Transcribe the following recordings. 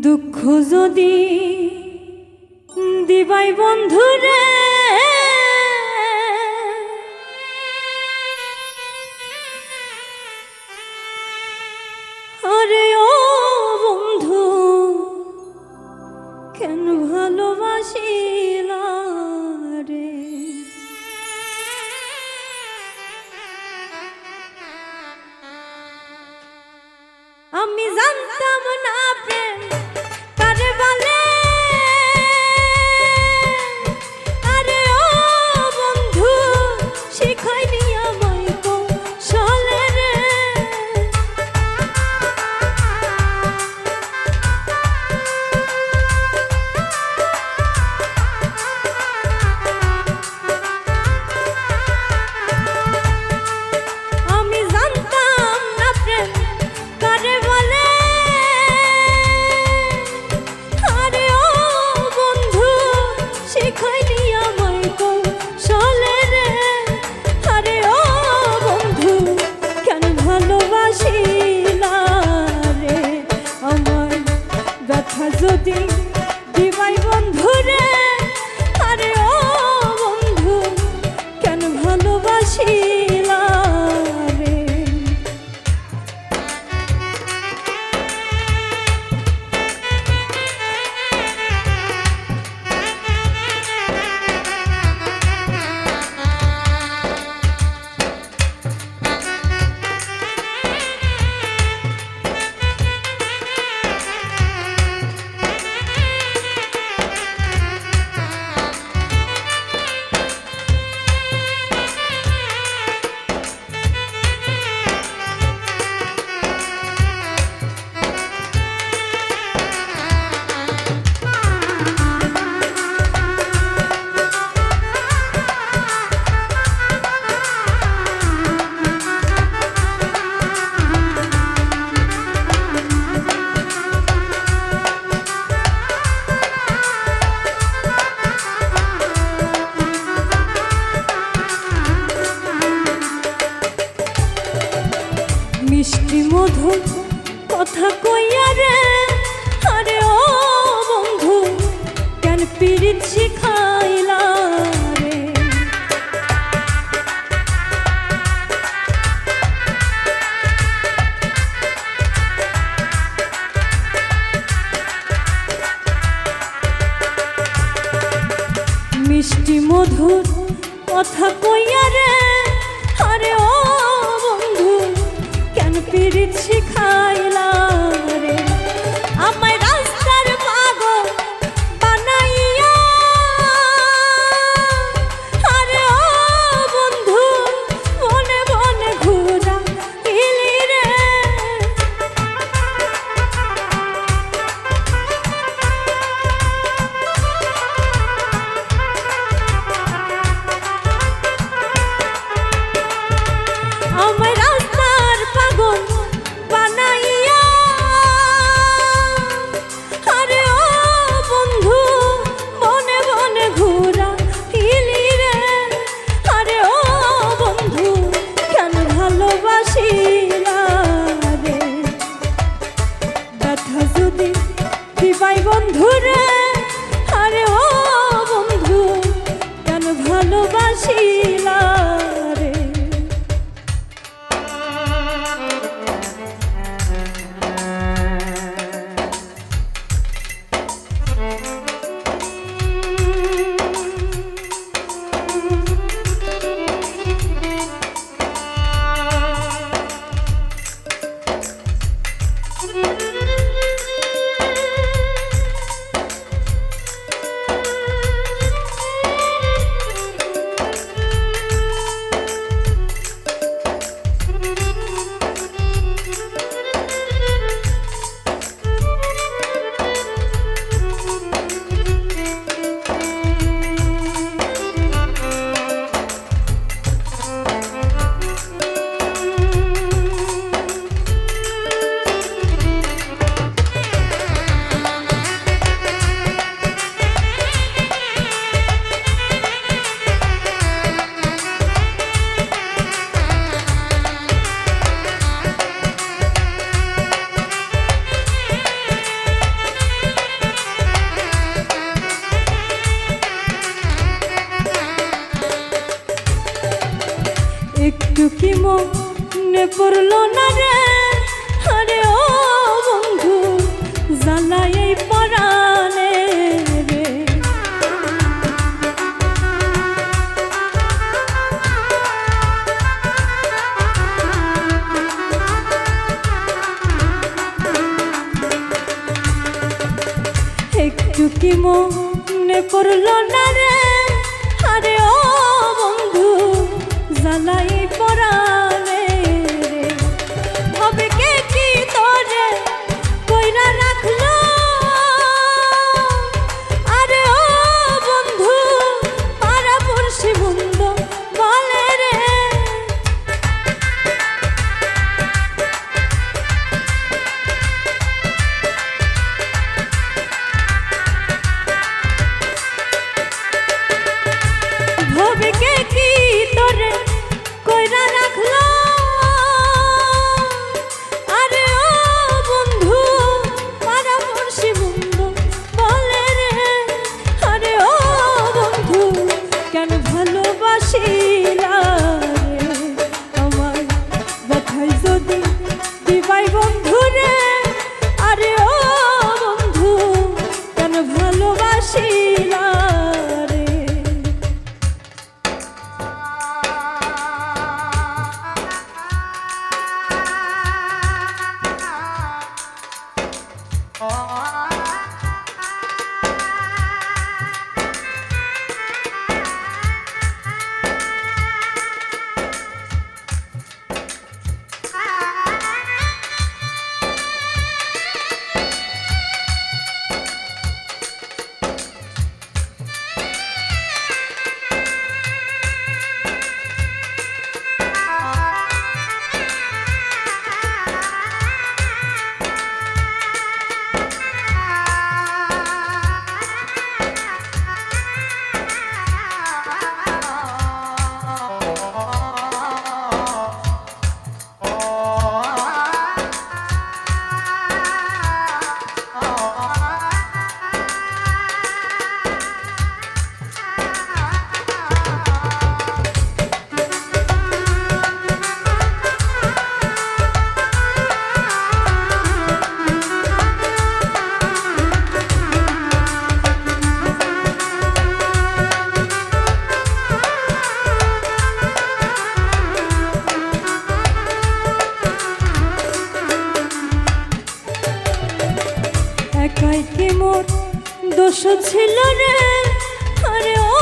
দুঃখ যদি দিবাই বন্ধুরে আরে ও বন্ধু কেন ভালোবাসিলা রে আমি জানতাম না প্রেম কারে বলে আরে ও বন্ধু শিখাইনি আমায় কৌশলে রে আমি জানতাম না প্রেম কারে বলে আরে ও বন্ধু শিখাইনি আমায় কৌশলে রে আরে ও বন্ধু কেন ভালোবাসিলা রে আমার ব্যথা যদি দিবাই বন্ধু রে আরে ও বন্ধু কেন ভালোবাসিলা রে মিষ্টি মধুর কথা কইয়া রে আরে ও বন্ধু কেন পীড়িত শিখাইলা রে মিষ্টি মধুর কথা কইয়া রে আরে ও বন্ধু কেন পীড়িত শিখাইলা রে আমায় রাস্তার পাগল বানাইয়া আরে ও বন্ধু বনে বনে ঘুরা ইলি রে করলো না রে, আরে ও বন্ধু জ্বালায় এই পরাণে রে। একটু কি মনে পড়লো না রে, আরে ও বন্ধু জ্বালাই পরাণে রে। ভাবে কে কি তোরে কইরা রাখলো, আরে ও বন্ধু পাড়া পড়শি বন্ধু বলে রে। ভাবে কে কি তোরে কইরা রাখলো, আরে ও বন্ধু পাড়া পড়শি বন্ধু বলে রে। আরে ও বন্ধু কেন ভালোবাসিলা রে, আমার ব্যথায় যদি দিবাই বন্ধু রে। আরে ও বন্ধু কেন ভালোবাসিলা রে। একাই কি মোর দোষ ছিল রে, আরে ও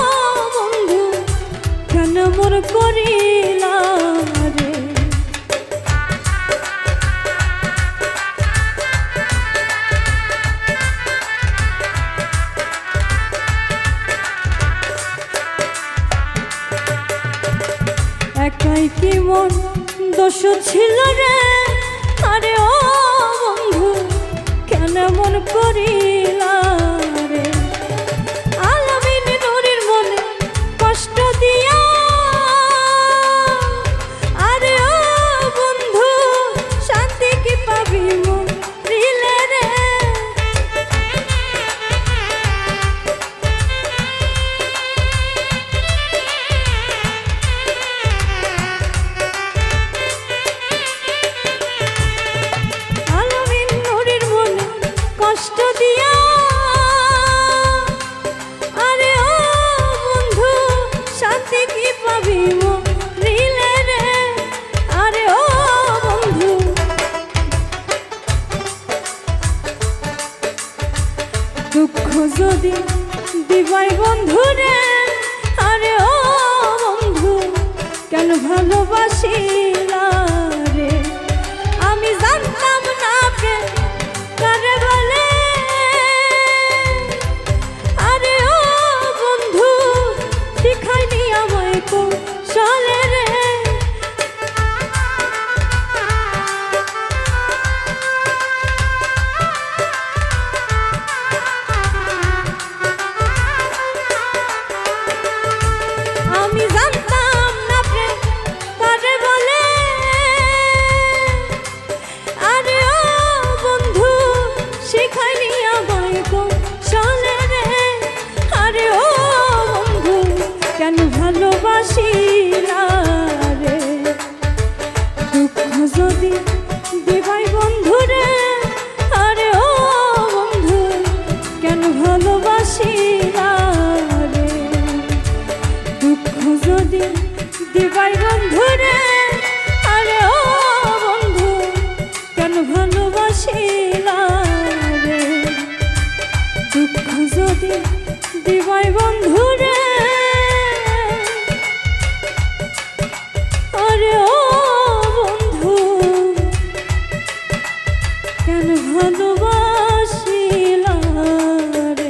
বন্ধু কেন মোর করিলা রে। একাই কি মোর দোষ ছিল রে, আরে ও বন্ধু কেন মন করিলা রে। আলামিন নুরির মনে কষ্ট দিয়া, আরে ও বন্ধু শান্তি কি পাবি মন দিলে রে। আলামিন নুরির মনে কষ্ট দিয়া, আরে ও বন্ধু শান্তি কি পাবি মন দিলে রে। আরে ও বন্ধু দুঃখ যদি দিবাই বন্ধু রে, আরে ও বন্ধু কেন ভালোবাসিলা রে। আমি জানতাম না প্রেম কারে বলে, আরে ও বন্ধু শিখাইনি আমায় কৌশলে রে। আমি জানতাম না প্রেম কারে বলে, ভালোবাসিলাম রে, দুঃখ যদি দিবাই বন্ধু রে, আরে ও বন্ধু কেন ভালোবাসিলা রে।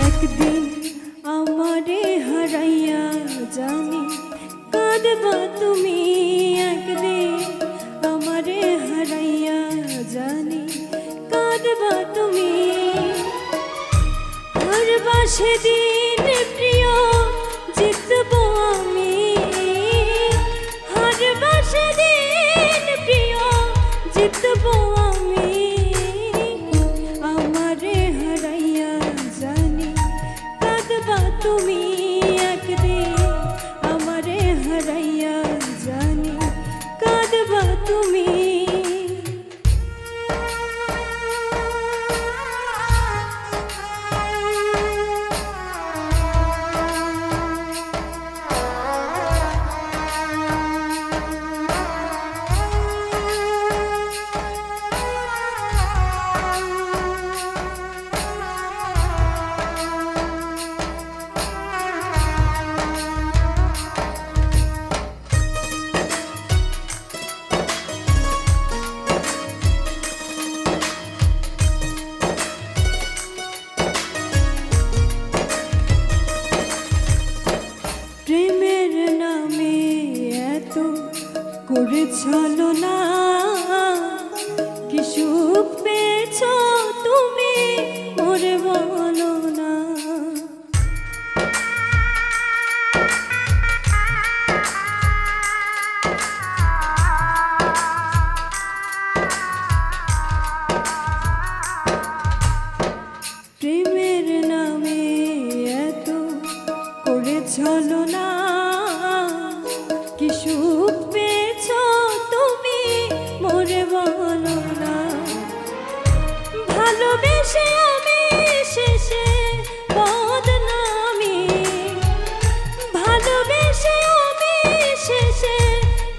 একদিন আমারে হারাইয়া জানি কাঁদবা তুমি, একদিন আমারে হারাইয়া জানি কাঁদবা তুমি, হারবা সেদিন প্রিয় জিতবো আমি, হারবা সেদিন প্রিয় জিতবো আমি, আমারে হারাইয়া জানি কাঁদবা তুমি, একদিন আমারে হারাইয়া জানি কাঁদবা তুমি। প্রেমের নামে এত করে ছলনা, কি সুখ পেয়েছ তুমি মোরে বলো না। প্রেমের নামে এত করে ছলনা, কি সুখ পেয়েছ তুমি মোরে বলো না। ভালোবেসে আমি শেষে বদনামি, ভালোবেসে আমি শেষে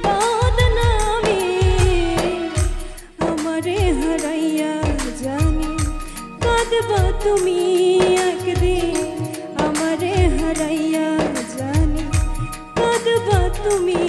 বদনামি, আমারে হারাইয়া জানি কাঁদবা তুমি, একদিন আমারে হারাইয়া জানি কাঁদবা তুমি।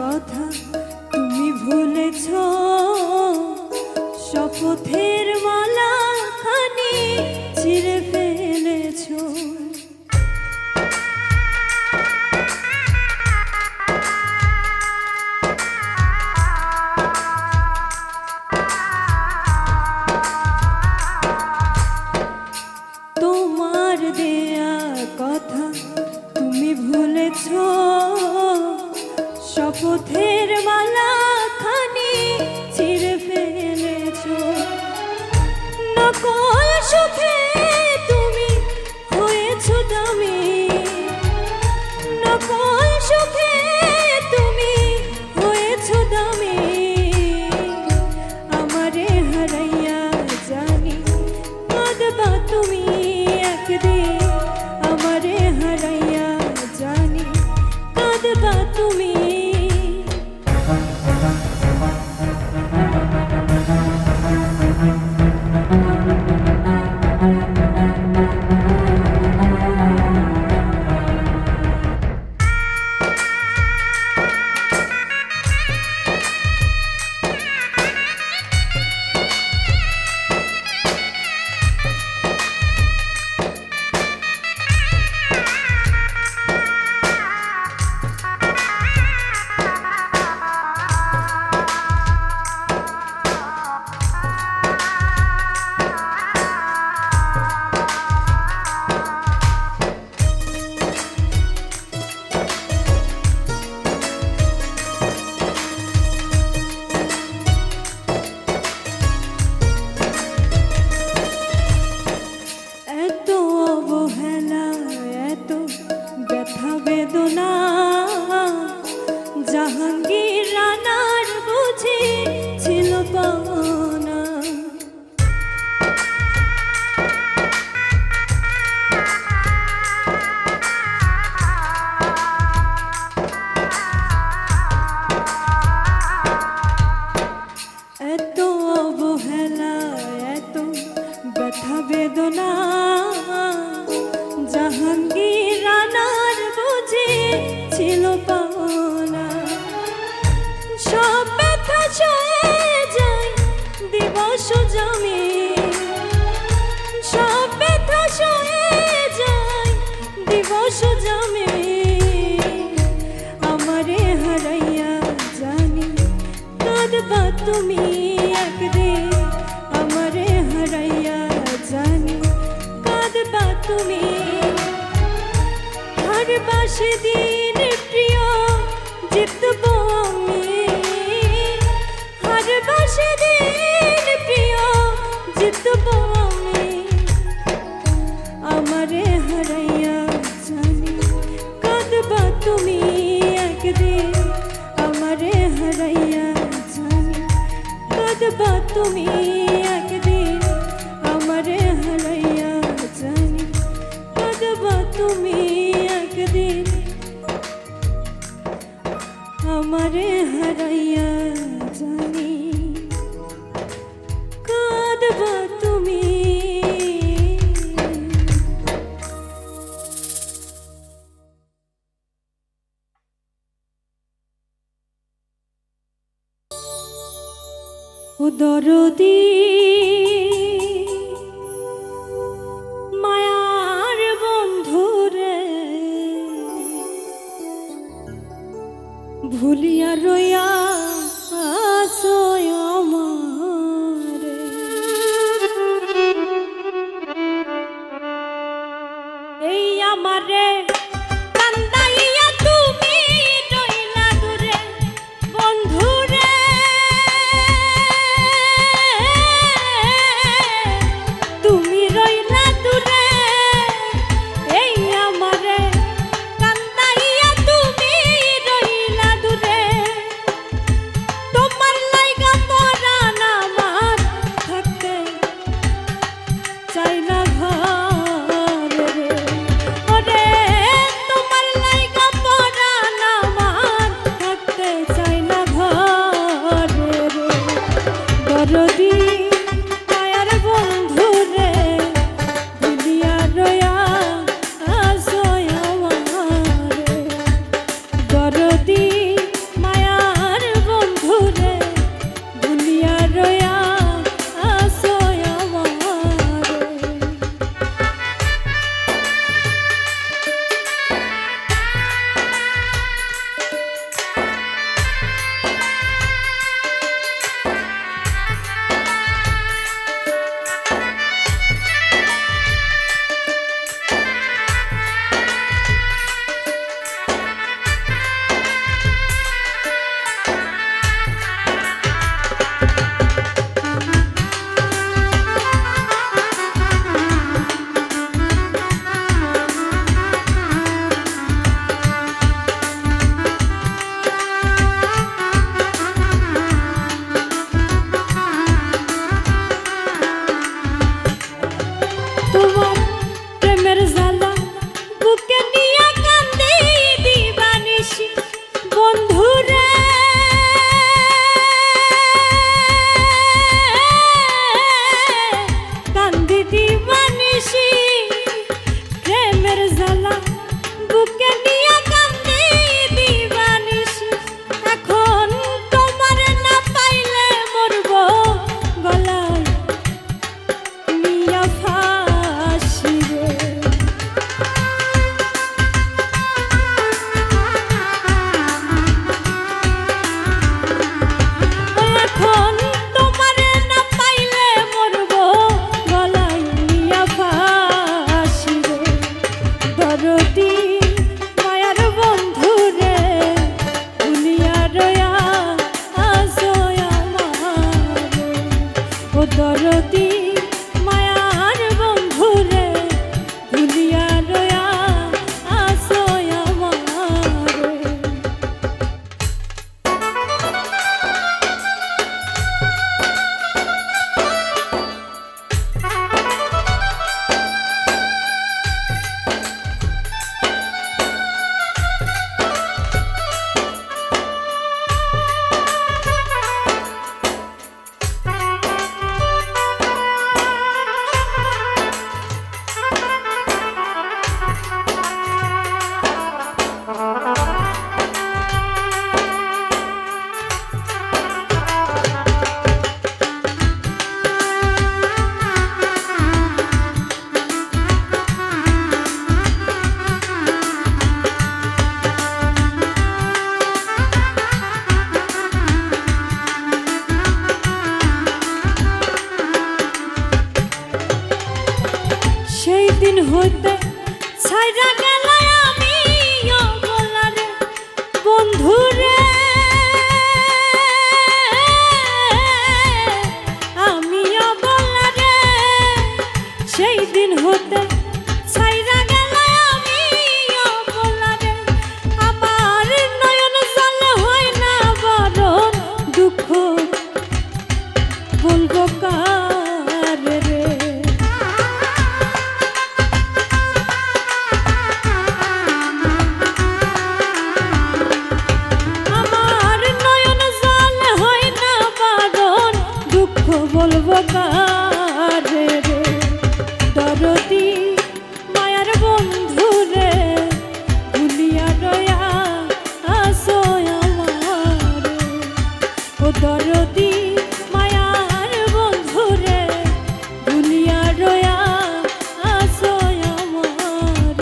কথা তুমি ভুলেছ, শপথের মালা খানি ছিঁড়ে ফেলেছ। তোমার দেয়া কথা তুমি ভুলেছ, শপথের তুমি। এত অবহেলা, এত ব্যথা বেদনা, জাহাঙ্গীর রানার বুঝি ছিল পাওনা। এত অবহেলা, এত ব্যথা বেদনা, জাহাঙ্গীর রানার বুঝি ছিল পাওনা। সব ব্যথা সয়ে যায় দিবস জমি, সব ব্যথা সয়ে যায় দিবস জমি। আমারে হারাইয়া জানি কাঁদবা তুমি একদিন, আমারে হারাইয়া জানি কাঁদবা তুমি। হারবাসে দিন প্রিয় জিতব আমি, হারবাসে দিন প্রিয় জিতব আমি। আমারে হারাইয়া জানি কাঁদবা তুমি একদিন, আমারে হারাইয়া জানি কাঁদবা তুমি একদিন, আমারে হারাইয়া জানি কাঁদবা তুমি একদিন, আমারে হারাইয়া জানি কাঁদবা তুমি। ও দরদি মায়ার বন্ধুরে, ভুলিয়া রইয়া আসয় আমারে। এই আমারে কান্দাইয়া তুমি রইলা দূরে বন্ধুরে, তুমি রইলা দূরে। এই আমারে কান্দাইয়া তুমি রইলা দূরে, রে আমি অবলা রে সেই দিন হতে ছাইরা গেল আমি অবলা রে আমার নয়ন জল হয় না বরণ দুঃখ বলবো কারে রে আমার নয়ন জল হয় না বরণ দুঃখ বলবো কারে রে দরদি মায়ার বন্ধু রে ভুলিয়া রয়া আসো আমার ও দরদি মায়ার বন্ধু রে ভুলিয়া রয়া আসো আমার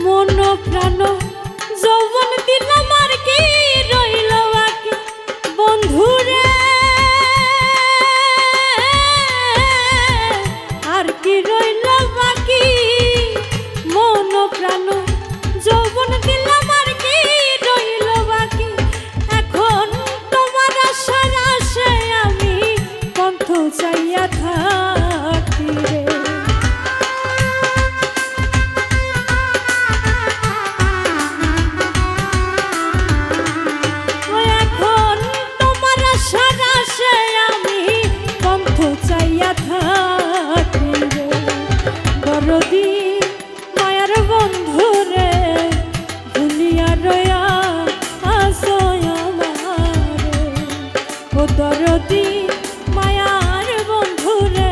মন প্রাণ যৌবন দিলাম আর কি রইল বাকি বন্ধুরে আর কি রইল বাকি মন প্রাণ যৌবন দিলাম আর কি রইল বাকি এখন তোমার আশার আশায় আমি পন্থ চাইয়া থাকি রে চাইয়া থাকি রে দরদি মায়ার বন্ধু রে ভুলিয়া রয়া আসো আমার ও দরদি মায়ার বন্ধু রে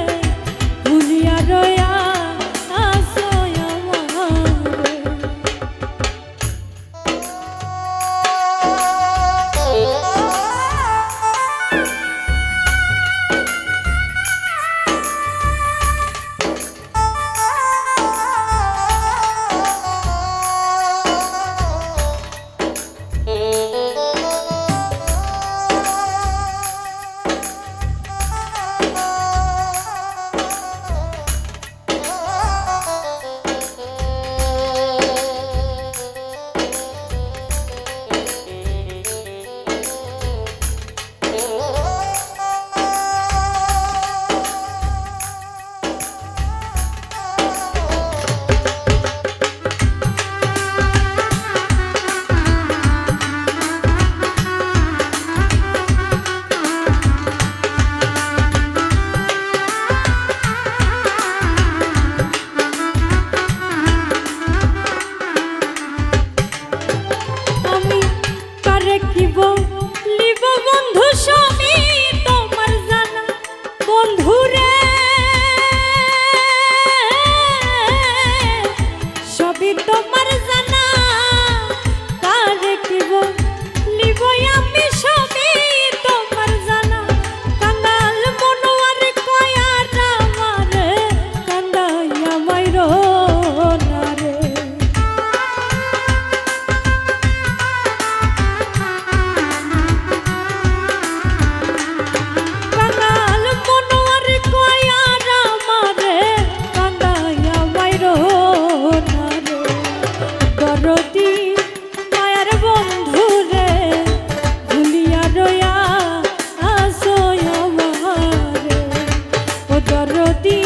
দরদি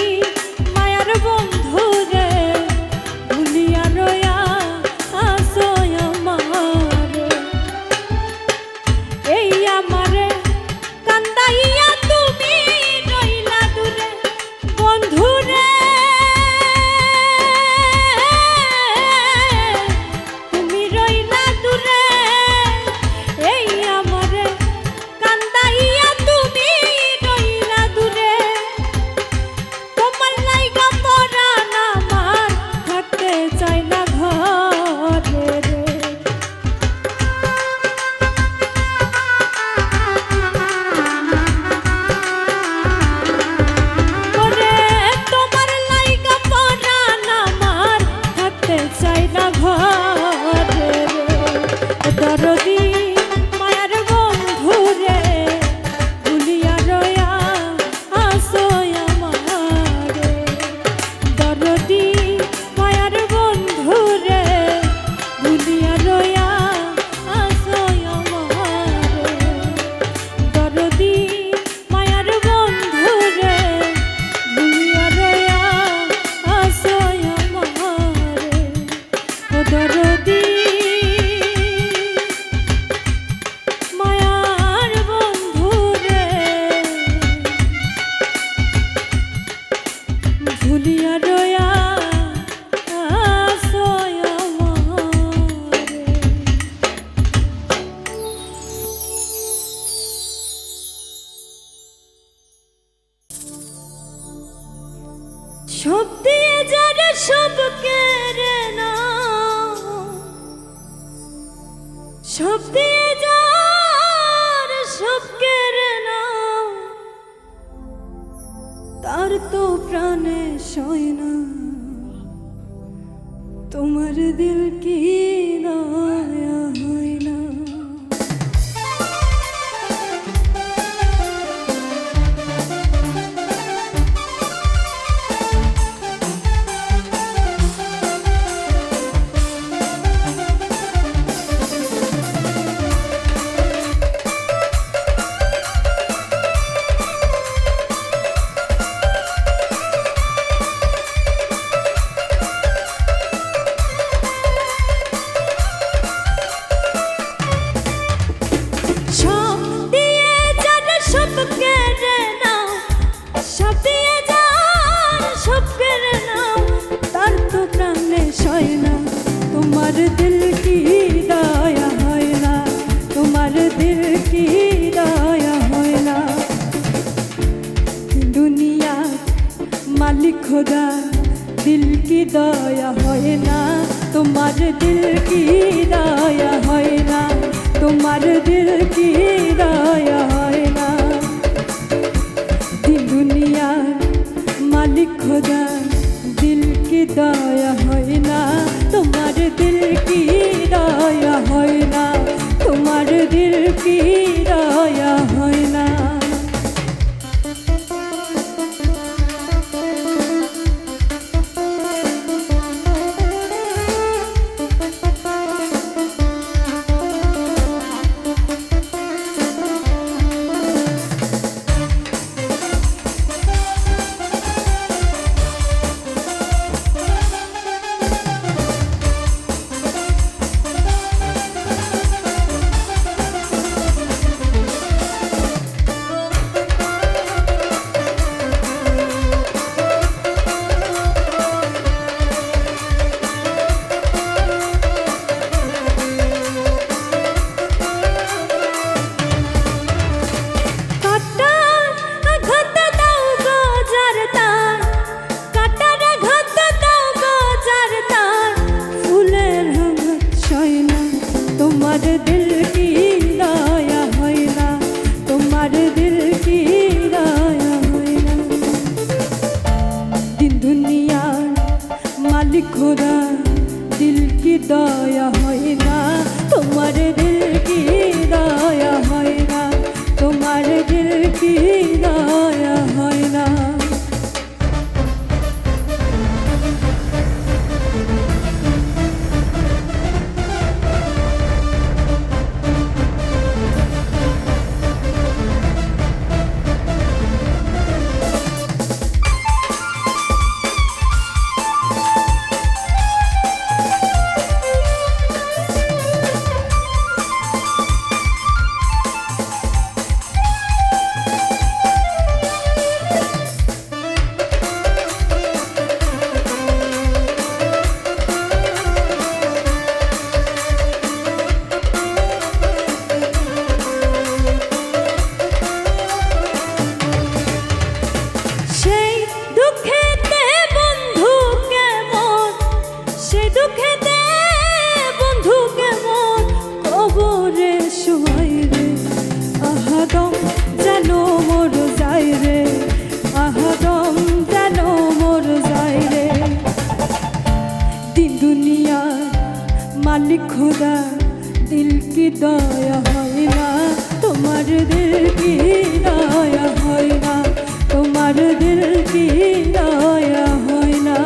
মায়ার বন্ধু রে ভুলিয়া রয়া আসো আমারে এই আমারে কান্দাইয়া তুমি রইলা দূরে বন্ধু রে তুমি রইলা দূরে এই আমারে কান্দাইয়া তুমি রইলা দূরে তোমার লাইগা পরাণ আমার থাকতে চাই না ঘরে রে ওরে তোমার লাইগা পরাণ আমার থাকতে চাই না ঘরে রে দরদি মায়ার বন্ধু রে ভুলিয়া রয়া আসো আমারে দরদি মায়ার বন্ধু রে ভুলিয়া রয়া আসো আমারে দরদি মায়ার বন্ধু রে ভুলিয়া রয়া আসো আমারে ও দরদি মায়ার বন্ধু রে ভুলিয়া রয়া আসো আমারে সব দিয়ে যারা সব কেড়ে নাও সব দিয়ে যার সব কেড়ে নাও তার তো প্রাণে সয় না তোমার দিল কি দয়া হয় না সব দিয়ে যারা সব কেড়ে নাও সব দিয়ে যার সব কেড়ে নাও তার তো প্রাণে সয় না তোমার দিল কি দয়া হয় না তোমার দিল কি দয়া হয় না দুনিয়া মালিক খোদা দিল কি দয়া হয় না তোমার দিল কি দয়া হয় না তোমার দিল কি দয়া হয় না দুনিয়া মালিক খোদা দিল কি দয়া হয় না তোমার দিল কি দয়া হয় না তোমার দিল কি দয়া হয় না খোদা দিল কি দয়া হয় না তোমার দিল কি দয়া হয় না তোমার দিল কি দয়া হয় না मालिक खुदा दिल की दया है ना तुम्हार दिल की दया है ना तुम्हार दिल की दया है ना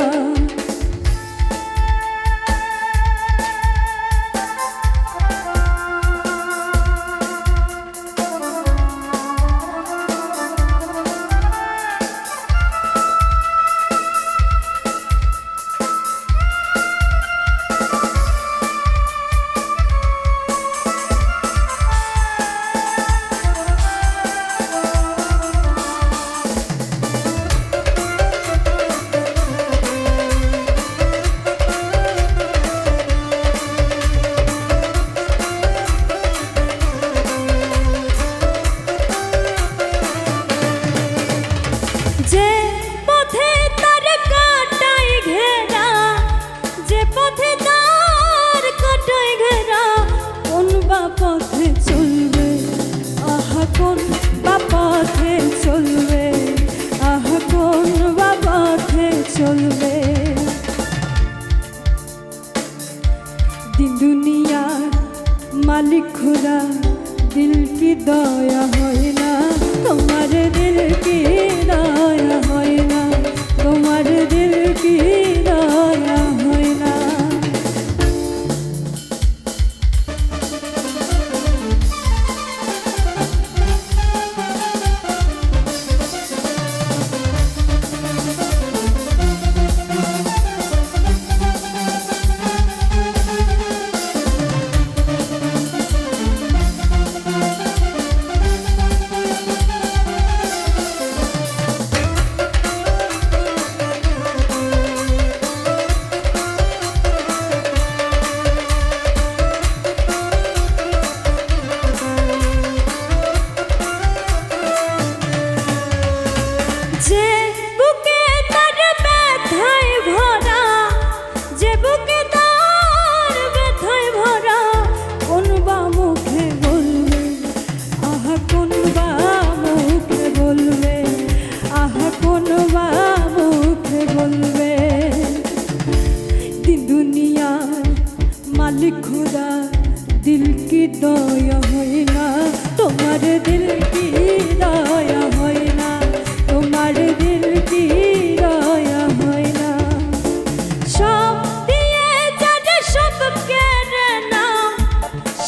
दुनिया मालिक खुदा दिल की दया है ना तुम्हारे दिल की दया है ना तुम्हारे दिल की दया है ना मालिक खुदा दिल की दया है ना तुम्हारे दिल की दया है ना तुम्हारे दिल की दया है ना सब दिए जाने सब केरे नाम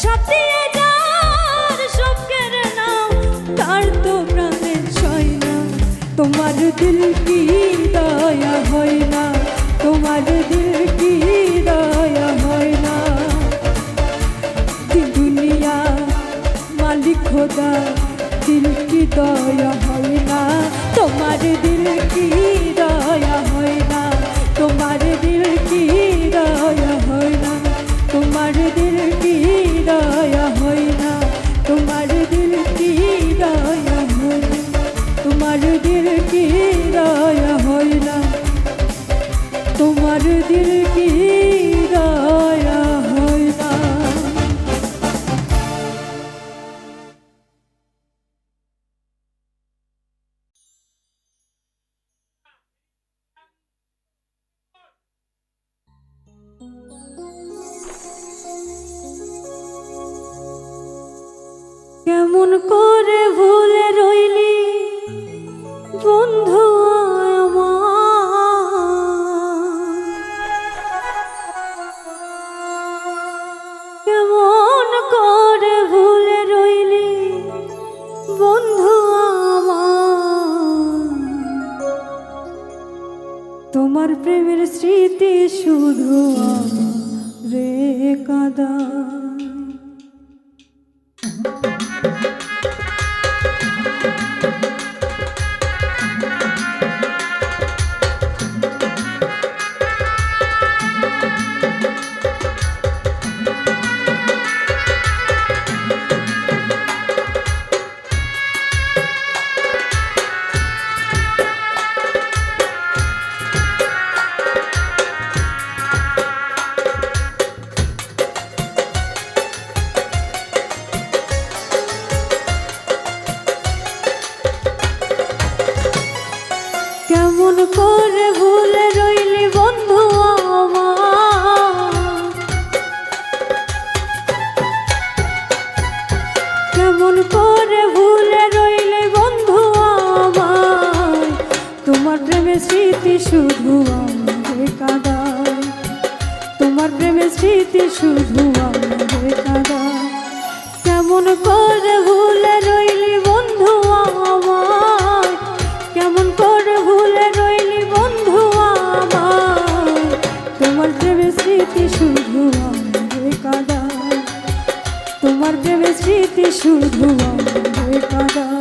सब दिए जान सब केरे नाम तार तो प्राणे छय ना तुम्हारे दिल की दया है ना तुम्हारे दिल की दया है ना दुनिया मालिक खुदा दिल की दया है ना तुम्हारे दिल की दया है ना तुम्हारे दिल की दया है ना तुम्हारे दिल की दया है ना तुम्हारे दिल की दया है ना तुम्हारे दिल की दया है ना तुम्हारे दिल की दया है ना কেমন করে ভুলে রইলি বন্ধু কেমন করে ভুলে রইলি বন্ধু তোমার প্রেমের স্মৃতি শুধু রে কাদা কেমন করে ভুলে রইলি বন্ধু আমার স্মৃতি শুধু আমারে কাঁদায়, তোমার প্রেমের স্মৃতি শুধু আমারে কাঁদায়। কেমন করে ভুলে রইলি বন্ধু আমায়, কেমন করে ভুলে রইলি বন্ধু আমায়, তোমার প্রেমের স্মৃতি শুধু আমারে কাঁদায়, তোমার প্রেমের স্মৃতি শুধু আমারে কাঁদায়।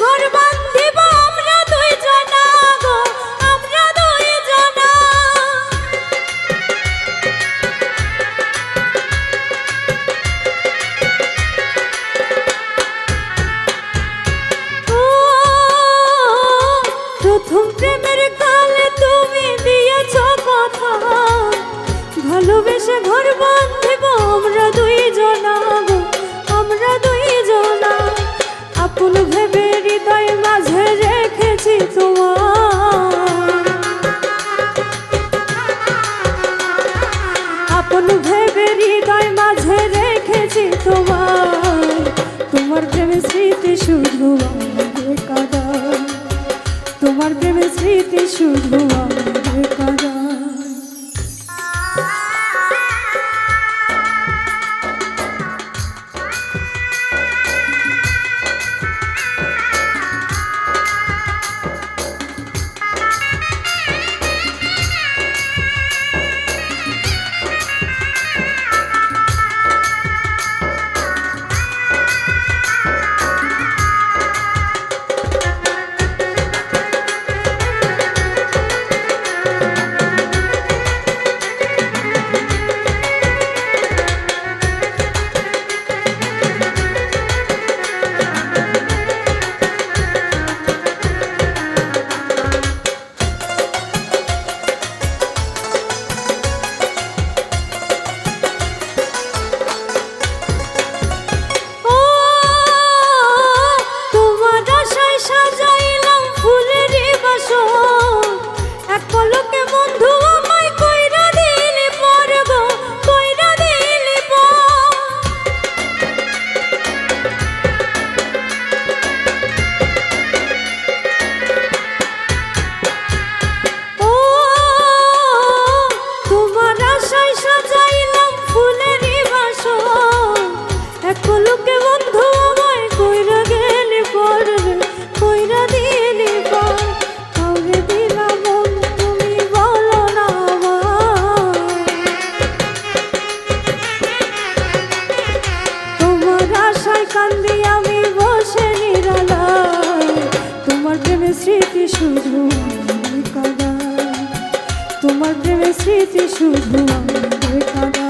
ঘর বাঁধিব আমরা দুই জনা গো, আমরা দুই জনা। প্রথম প্রেমের কালে তুমি দিয়েছ কথা, ভালোবেসে ঘর বাঁধিব আমরা দুই জনা গো, আমরা দুই জনা। আপন ভেবে হৃদয় মাঝে রেখেছি তোমার, আপন ভেবে হৃদয় মাঝে রেখেছি তোমার, তোমার প্রেমের স্মৃতি শুধু আমারে কাঁদায়, তোমার প্রেমের স্মৃতি শুধু আমারে কাঁদায়। কান্দি আমি বসে নিরালায়, তোমার প্রেমের স্মৃতি শুধু আমারে কাঁদায়, তোমার প্রেমের স্মৃতি শুধু আমারে কাঁদায়।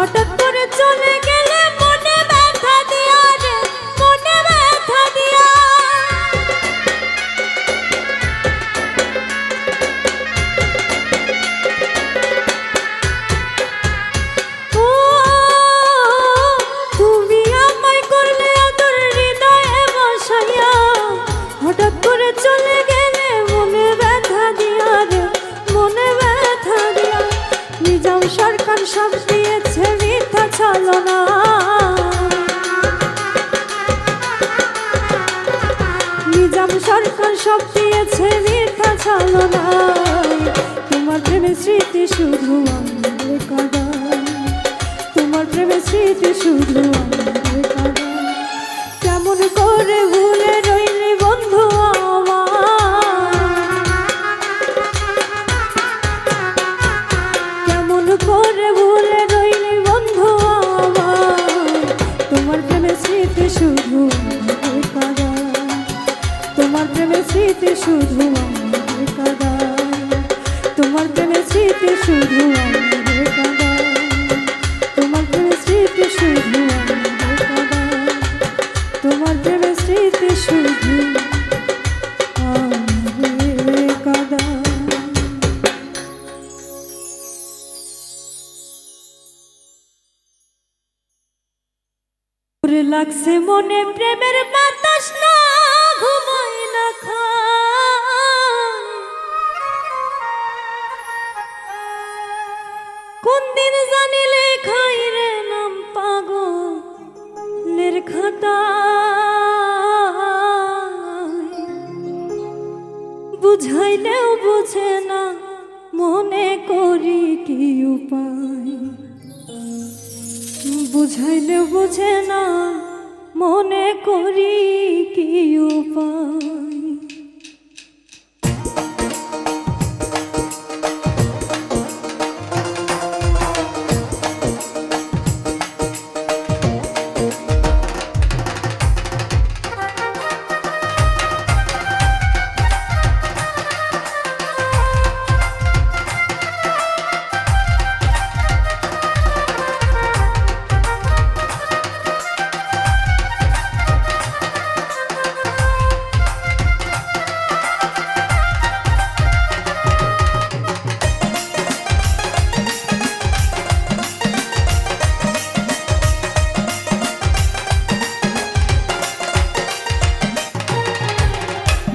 হঠাৎ করে চলে গেলে মনে ব্যথা দিয়া রে, মনে ব্যথা দিয়া। ও তুমি আমায় করলে আদর হৃদয়ে বসাইয়া, হঠাৎ করে চলে গেলে মনে ব্যথা দিয়া রে, মনে ব্যথা দিয়া। নিজাম সরকার সব দিয়েছে মিথ্যা ছলনা, নিজাম সরকার সব দিয়েছে মিথ্যা ছলনা। তোমার প্রেমের স্মৃতি শুধু আমাদের কাঁদায়, তোমার প্রেমের স্মৃতি শুধু আমাদের কাঁদায়। কেমন করে ভুলে রইলি বন্ধু করে ভুলে রইলি বন্ধু আমার। তোমার প্রেমের স্মৃতি শুধু আমাদের কাঁদায়, তোমার প্রেমের স্মৃতি শুধু আমাদের কাঁদায়, তোমার প্রেমের স্মৃতি শুধু আমাদের কাঁদায়, তোমার প্রেমের স্মৃতি শুধু আমাদের কাঁদায়, তোমার প্রেমের স্মৃতি শুধু আমাদের কাঁদায়। লাগছে মনে প্রেমের বাতাস না ঘুমাই না খায়, কোন দিন জানি লেখাই রে নাম পাগলের খাতায়। বুঝাইলেও বুঝে না মনে করি কি উপায়, বুঝাইলে বুঝে না মনে করি কি উপায়।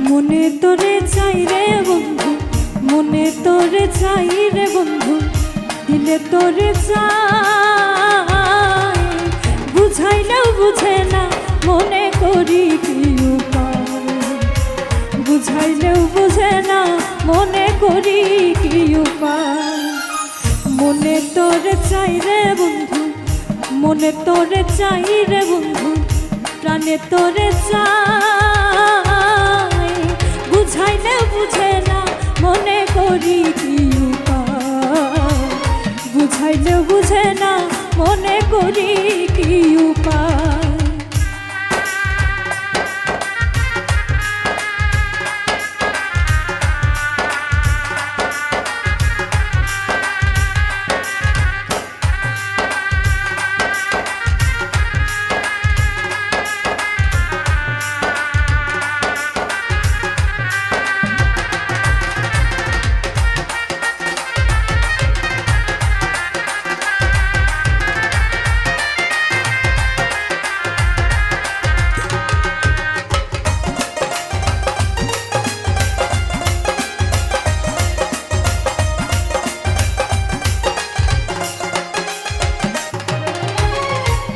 মনে তোরে চাই রে বন্ধু, মনে তোরে চাই রে বন্ধু, দিলে তোরে চাই। বুঝাইলেও বুঝে না মনে করি কি উপায়, বুঝাইলেও বুঝে না মনে করি কি উপায়। মনে তোরে চাই রে বন্ধু, মনে তোরে চাই রে বন্ধু, প্রাণে তোরে চাই। বুঝাইলে বুঝে না মনে করি কি উপায়, বুঝাইলে বুঝে না মনে করি কি উপায়।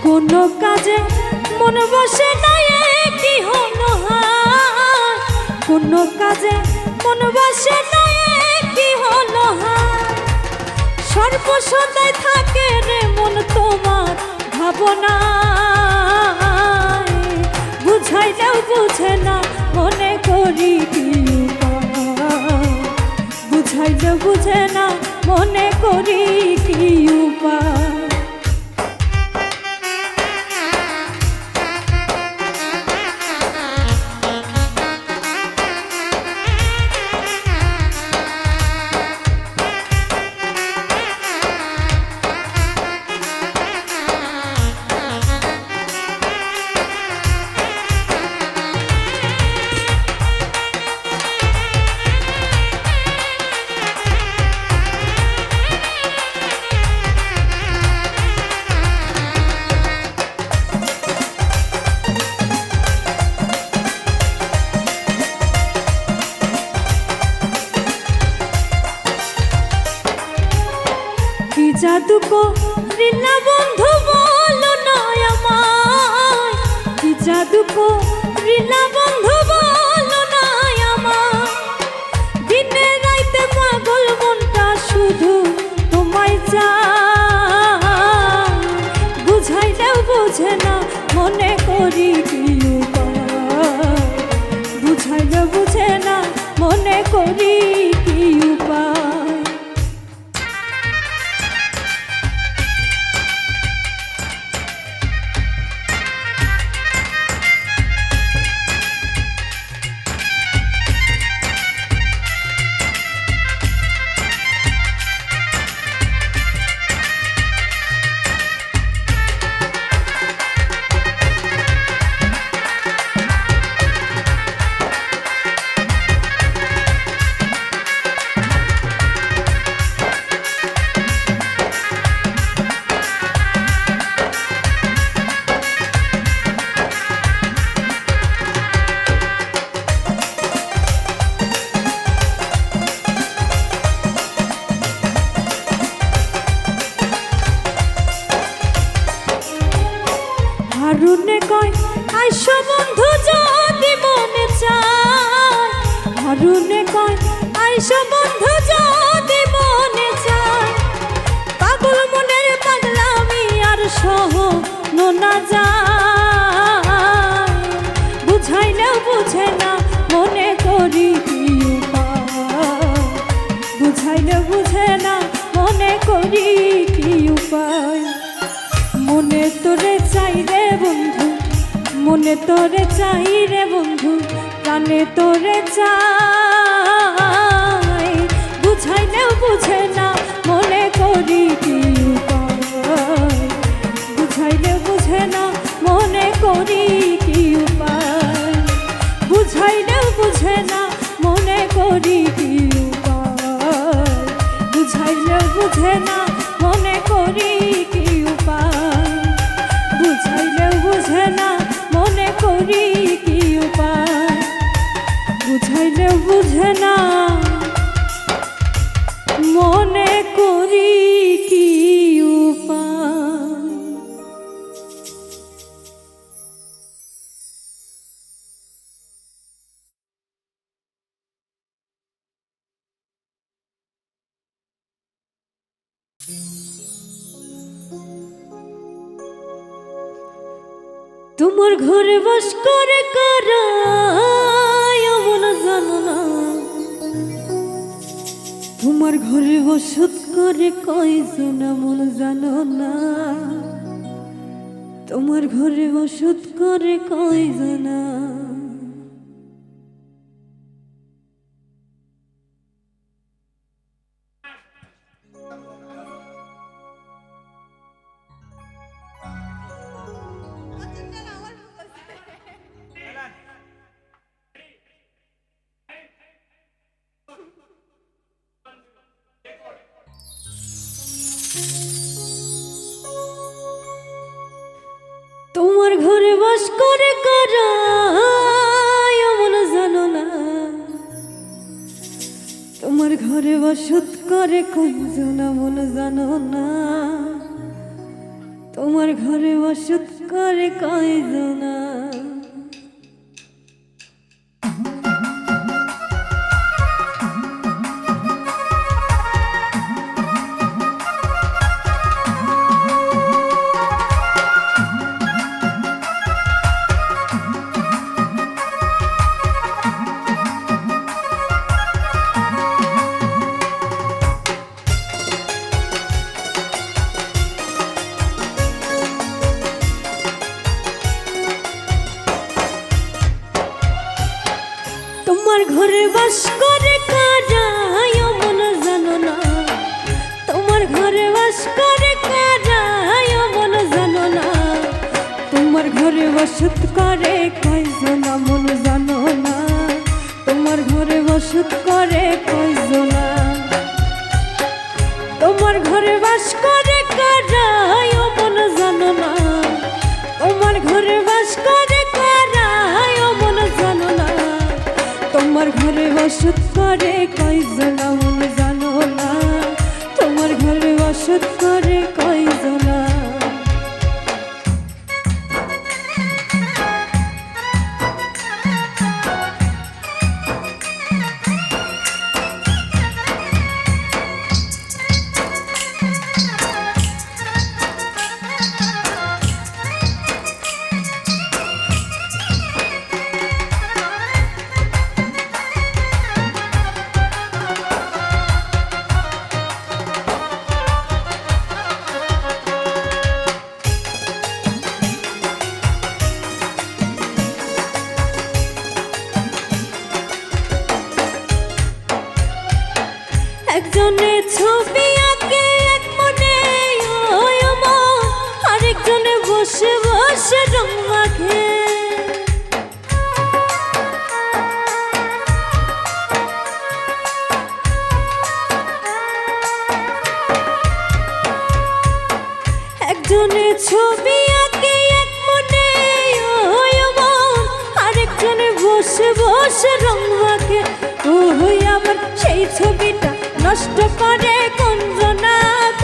কোনো কাজে মন বসে না কি হলো হায়, কোনো কাজে মন বসে না কি হলো হায়। সর্বসদাই থাকে রে মন তোমার ভাবনায়। বুঝাইলেও বুঝে না মনে করি কি উপায়, বুঝাইলেও বুঝে না মনে করি কি উপায়। রিলা বন্ধু বলো না আমায়, কি জাদু রিলা বন্ধু বলো না আমায়, দিনে রাইতে পাগল মনটা শুধু তোমায় চায়, বুঝাইলেও বুঝে না মনে করি কি উপায়, বুঝাইলেও বুঝে না মনে করি কি উপায়। হারুনে কয় আইসো বন্ধু যদি মনে চায়, হারুনে কয় আইসো বন্ধু যদি মনে চায়, পাগল মনের পাগলামি আর সহ না যায়, বুঝাইলেও বুঝে না মনে করি কি উপায়, বুঝাইলেও বুঝে না মনে করি কি উপায়। মনে তোরে চাই রে বন্ধু, মনে তোরে চাই রে বন্ধু, প্রাণে তোরে চাই, বুঝাইলেও বুঝে না মনে করি কি উপায়, বুঝাইলেও বুঝে না মনে করি কি উপায়, বুঝাইলেও বুঝে না মনে করি কি উপায়, বুঝাইলেও বুঝে না মনে করি কি উপায়, বুঝাইলেও বুঝে না মনে করি কি উপায়, বুঝাইলেও বুঝে না মনে করি কি উপায়। তোমার ঘরে বাস করে কারা মন জানো না, তোমার ঘরে বসত করে কয়জন মন জানো না, তোমার ঘরে বসত করে কয়জনা। তোমার ঘরে বাস করে কারা মন জানো না, তোমার ঘরে বসত করে কয়জনা মন জানো না, তোমার ঘরে বসত করে কয়জনা। তোমার ঘরে বাস করে কারা মন জানো না, তোমার ঘরে বাস করে কারা মন জানো না, তোমার ঘরে বসত করে কয়জনা মন জানো না, তোমার ঘরে বসত করে কয়জনা, তোমার ঘরে বাস করে কারা মন জানো না, তোমার ঘরে বাস করে কারা মন জানো না, তোমার ঘরে বসত করে কয়জনা মন জানো না, তোমার ঘরে বসত করে কয়জনা। বসে রং মাখে। একজনে ছবি আঁকে এক মনে ওই মন, আরেকজনে বসে বসে রং মাখে। ওই আবার সেই ছবিটা নষ্ট করে কঞ্জনা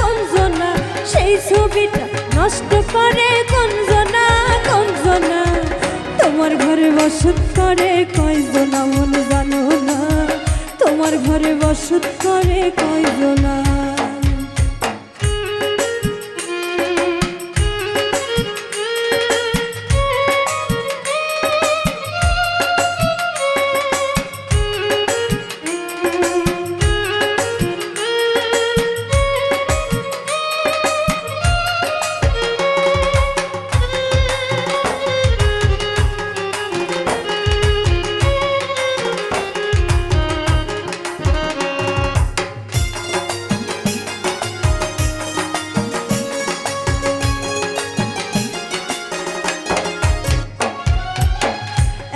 কঞ্জনা, সেই ছবিটা নষ্ট করে কঞ্জনা কঞ্জনা। তোমার ঘরে বসত করে কয়জনা মন জানো না, তোমার ঘরে বসত করে কয়জনা।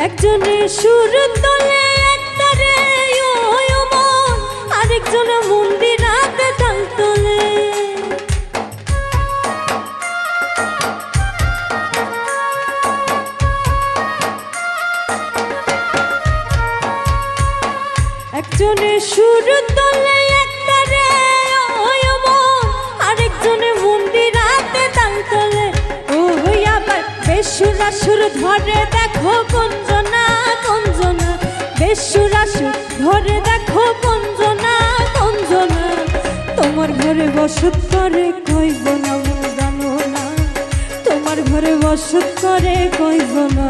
একজনে সুর তোলে একতারে ওই মন, আরেকজনে মন্দিরাতে তাল তোলে। একজনে সুর তোলে একতারে ওই মন, আরেকজনে মন্দিরাতে তাল তোলে। ওই আবার বেসুরাসুর ধরে দেখো কঞ্জনা কঞ্জনা, বেসুরাসুর ধরে দেখো কঞ্জনা কঞ্জনা। তোমার ঘরে বসত করে কয়জনা মন জানো না, তোমার ঘরে বসত করে কয়জনা।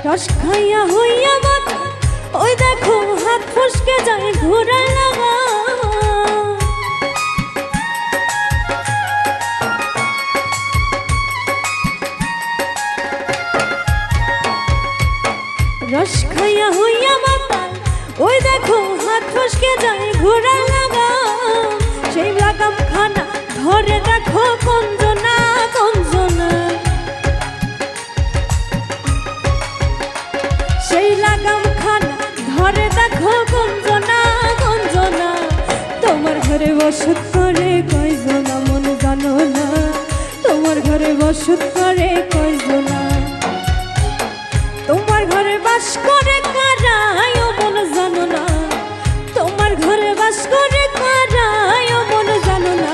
রস খাইয়া হইয়া মাথা, ওই দেখো হাত ফসকে যায় ঘোড়ার লাগা। রস খাইয়া হইয়া মাথা, ওই দেখো হাত ফসকে যায় ঘোড়ার লাগা। সেই লাগাম খানা ধরে দেখো কঞ্জনা কঞ্জনা, সেই লাগাম খানা ধরে দেখো কঞ্জনা কঞ্জনা। তোমার ঘরে বসত করে কয়জনা মন জানো না, তোমার ঘরে বসত করে কয়জনা। তোমার ঘরে বাস করে কারায় মন জানো না, তোমার ঘরে বাস করে কারায় মন জানো না।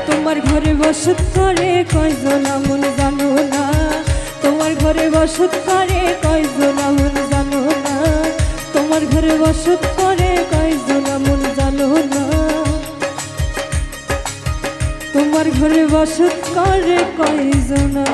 তোমার ঘরে বসত করে কয়জনা মন জানো না, তোমার ঘরে বসত করে কয়জনা মন জানো না, তোমার ঘরে বসত করে কয়জনা মন জানো না, তোমার ঘরে বসত করে কয়জনা।